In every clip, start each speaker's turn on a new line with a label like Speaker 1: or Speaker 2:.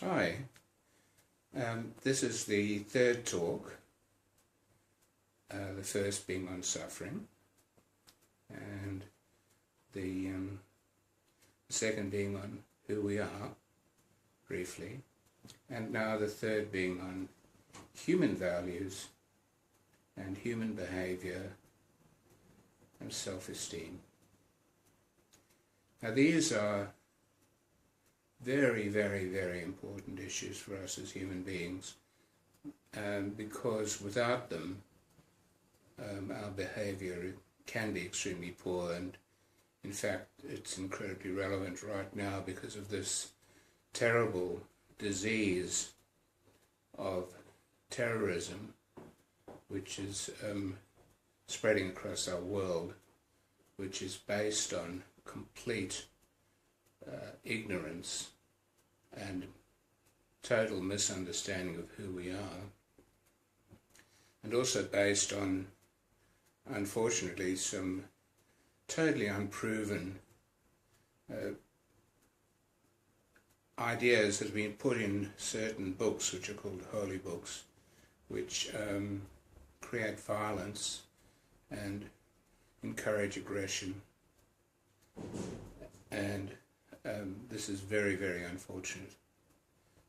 Speaker 1: Hi, this is the third talk, the first being on suffering, and the second being on who we are, briefly, and now the third being on human values and human behaviour and self-esteem. Now these are very, very, very important issues for us as human beings, because without them our behaviour can be extremely poor, and in fact it's incredibly relevant right now because of this terrible disease of terrorism which is spreading across our world, which is based on complete ignorance and total misunderstanding of who we are, and also based on, unfortunately, some totally unproven ideas that have been put in certain books which are called holy books, which create violence and encourage aggression, and this is very, very unfortunate.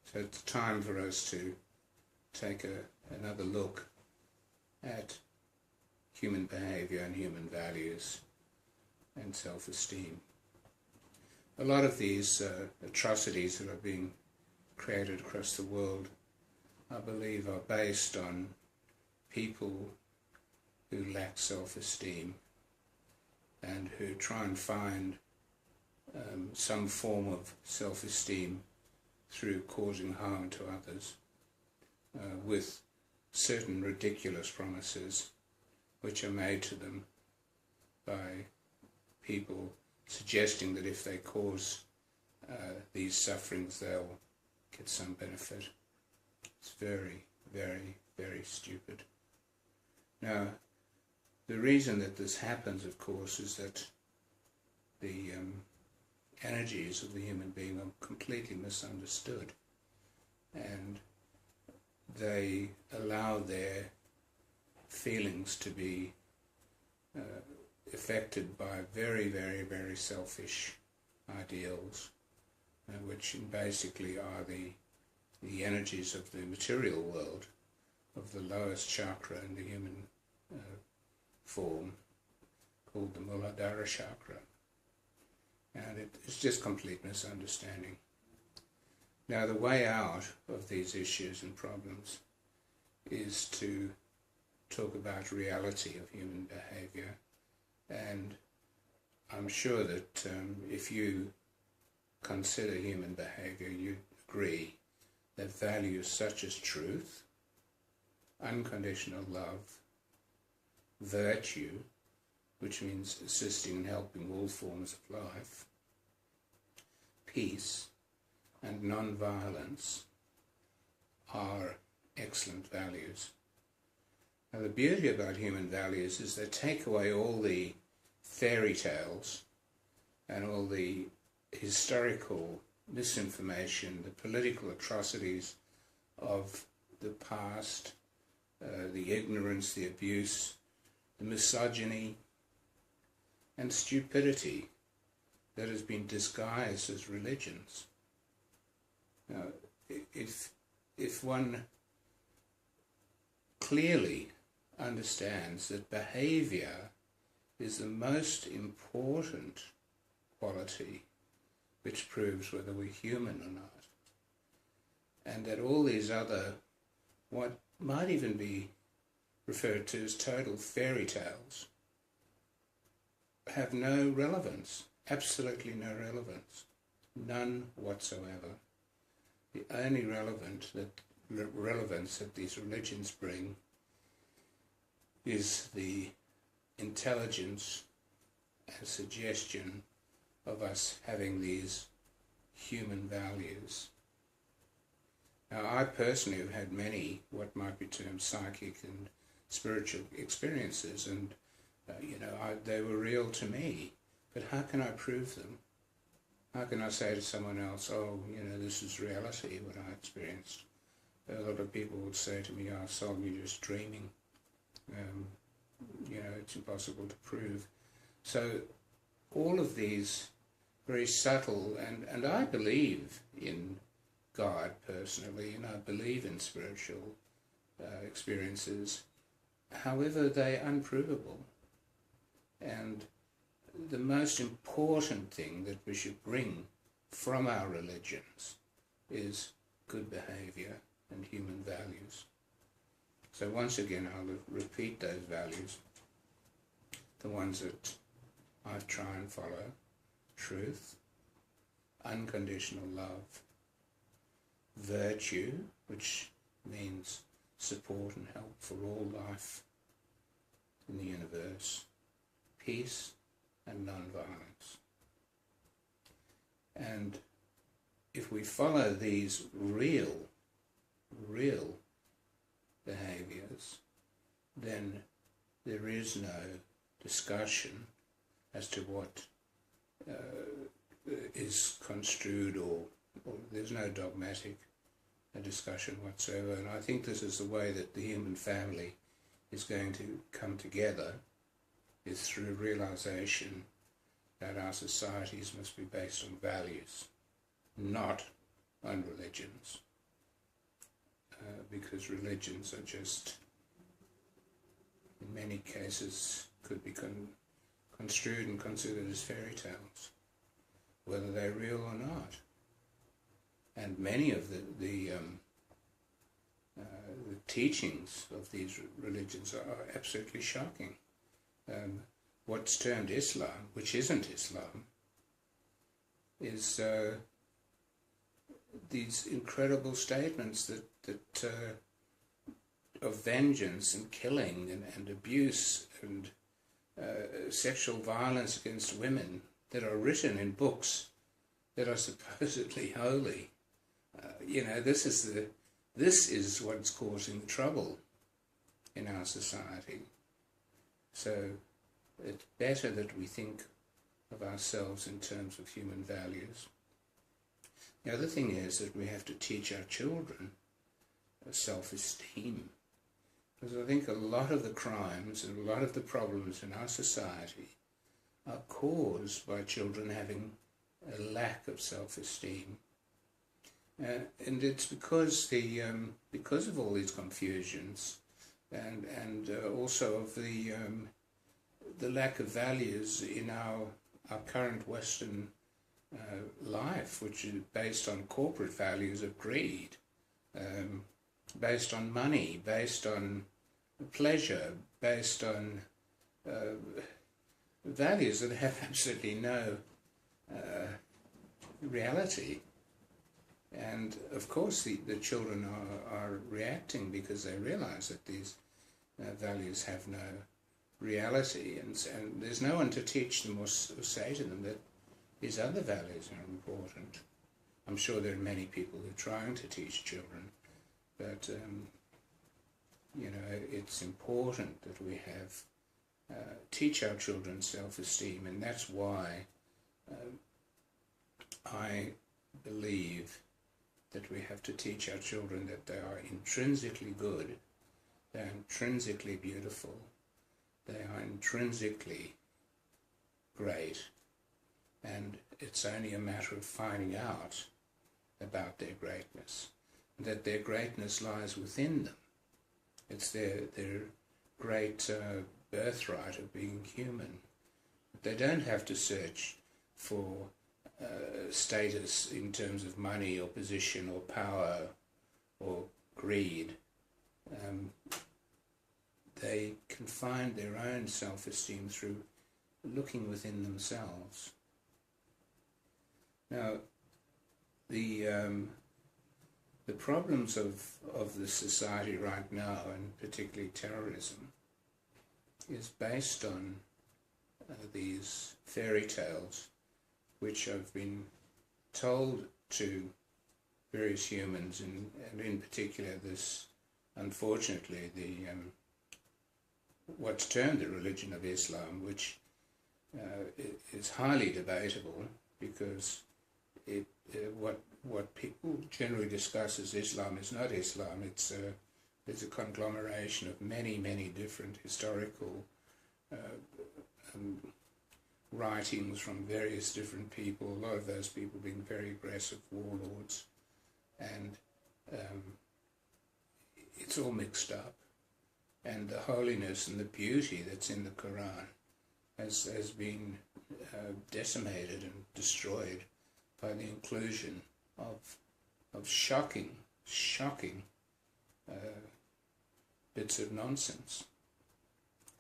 Speaker 1: So it's time for us to take another look at human behaviour and human values and self-esteem. A lot of these atrocities that are being created across the world, I believe, are based on people who lack self-esteem and who try and find some form of self-esteem through causing harm to others with certain ridiculous promises which are made to them by people suggesting that if they cause these sufferings they'll get some benefit. It's very, very, very stupid. Now, the reason that this happens, of course, is that the energies of the human being are completely misunderstood, and they allow their feelings to be affected by very, very, very selfish ideals, which basically are the energies of the material world, of the lowest chakra in the human form, called the Muladhara chakra. And it's just complete misunderstanding. Now, the way out of these issues and problems is to talk about reality of human behaviour, and I'm sure that if you consider human behaviour, you agree that values such as truth, unconditional love, virtue, which means assisting and helping all forms of life, peace and non-violence are excellent values. Now, the beauty about human values is they take away all the fairy tales and all the historical misinformation, the political atrocities of the past, the ignorance, the abuse, the misogyny and stupidity that has been disguised as religions. Now, if one clearly understands that behaviour is the most important quality which proves whether we're human or not, and that all these other, what might even be referred to as total fairy tales, have no relevance, absolutely no relevance, none whatsoever. The only relevance that these religions bring is the intelligence and suggestion of us having these human values. Now, I personally have had many what might be termed psychic and spiritual experiences, and they were real to me, but how can I prove them? How can I say to someone else, oh, this is reality, what I experienced? A lot of people would say to me, oh, Sol, you're just dreaming. It's impossible to prove. So all of these very subtle, and I believe in God personally, and I believe in spiritual experiences. However, they're unprovable. And the most important thing that we should bring from our religions is good behavior and human values. So once again, I'll repeat those values, the ones that I try and follow: truth, unconditional love, virtue, which means support and help for all life in the universe, peace and non-violence. And if we follow these real behaviors, then there is no discussion as to what is construed, or there's no dogmatic discussion whatsoever. And I think this is the way that the human family is going to come together, is through realization that our societies must be based on values, not on religions, because religions are just, in many cases, could be construed and considered as fairy tales, whether they're real or not. And many of the teachings of these religions are absolutely shocking. What's termed Islam, which isn't Islam, is these incredible statements that of vengeance and killing and abuse and sexual violence against women that are written in books that are supposedly holy. This is what's causing the trouble in our society. So it's better that we think of ourselves in terms of human values. The other thing is that we have to teach our children self-esteem, because I think a lot of the crimes and a lot of the problems in our society are caused by children having a lack of self-esteem. And it's because of all these confusions and also of the lack of values in our current Western life, which is based on corporate values of greed, based on money, based on pleasure, based on values that have absolutely no reality. And of course the children are reacting because they realize that these values have no reality, and there's no one to teach them or say to them that these other values are important. I'm sure there are many people who are trying to teach children, but it's important that we teach our children self-esteem, and that's why I believe that we have to teach our children that they are intrinsically good, they are intrinsically beautiful, they are intrinsically great, and it's only a matter of finding out about their greatness, that their greatness lies within them. It's their great birthright of being human. They don't have to search for status in terms of money or position or power or greed. They can find their own self-esteem through looking within themselves. Now, the problems of the society right now, and particularly terrorism, is based on these fairy tales which have been told to various humans, and in particular this, unfortunately, what's termed the religion of Islam, which is highly debatable, because what people generally discuss as Islam is not Islam. It's a conglomeration of many different historical writings from various different people, a lot of those people being very aggressive warlords, and it's all mixed up. And the holiness and the beauty that's in the Quran has been decimated and destroyed by the inclusion of shocking bits of nonsense.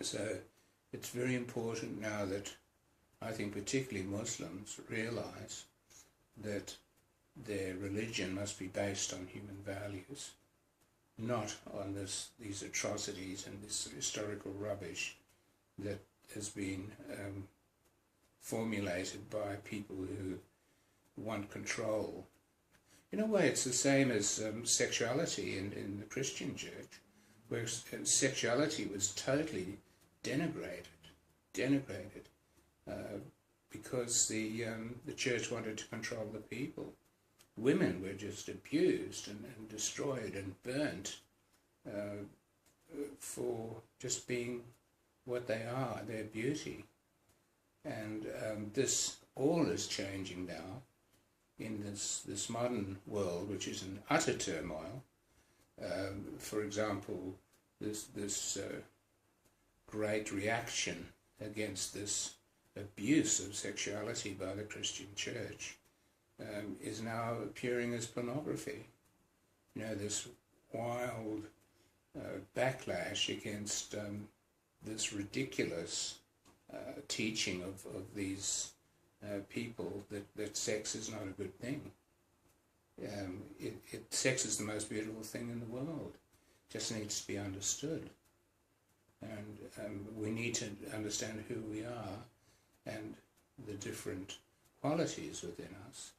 Speaker 1: So it's very important now that I think particularly Muslims realize that their religion must be based on human values, not on these atrocities and this historical rubbish that has been formulated by people who want control. In a way, it's the same as sexuality in the Christian church, where sexuality was totally denigrated, because the church wanted to control the people. Women were just abused and destroyed and burnt for just being what they are, their beauty. And this all is changing now in this modern world, which is in utter turmoil. For example, this great reaction against this abuse of sexuality by the Christian church is now appearing as pornography. You know, this wild backlash against this ridiculous teaching of these people that sex is not a good thing. Sex is the most beautiful thing in the world. It just needs to be understood. And we need to understand who we are and the different qualities within us.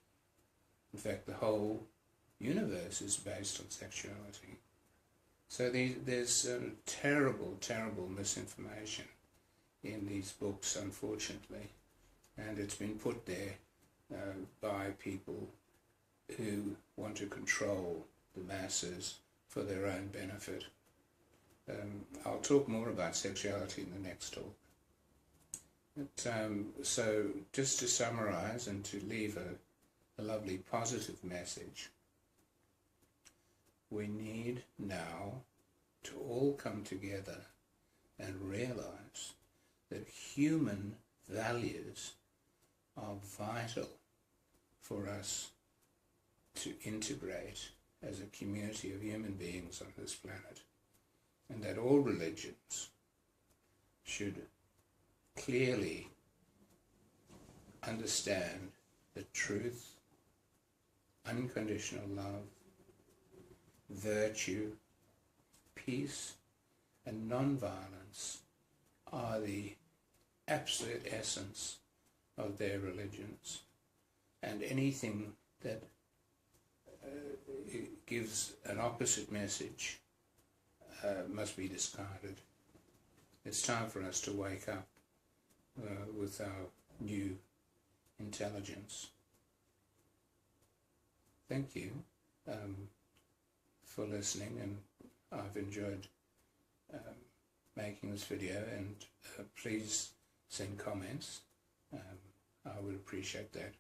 Speaker 1: In fact, the whole universe is based on sexuality. So there's terrible misinformation in these books, unfortunately, and it's been put there by people who want to control the masses for their own benefit. I'll talk more about sexuality in the next talk. But, so just to summarize and to leave a lovely positive message, we need now to all come together and realize that human values are vital for us to integrate as a community of human beings on this planet, and that all religions should clearly understand that truth, unconditional love, virtue, peace, and non-violence are the absolute essence of their religions, and anything that gives an opposite message must be discarded. It's time for us to wake up with our new intelligence. Thank you for listening, and I've enjoyed making this video, and please send comments. I would appreciate that.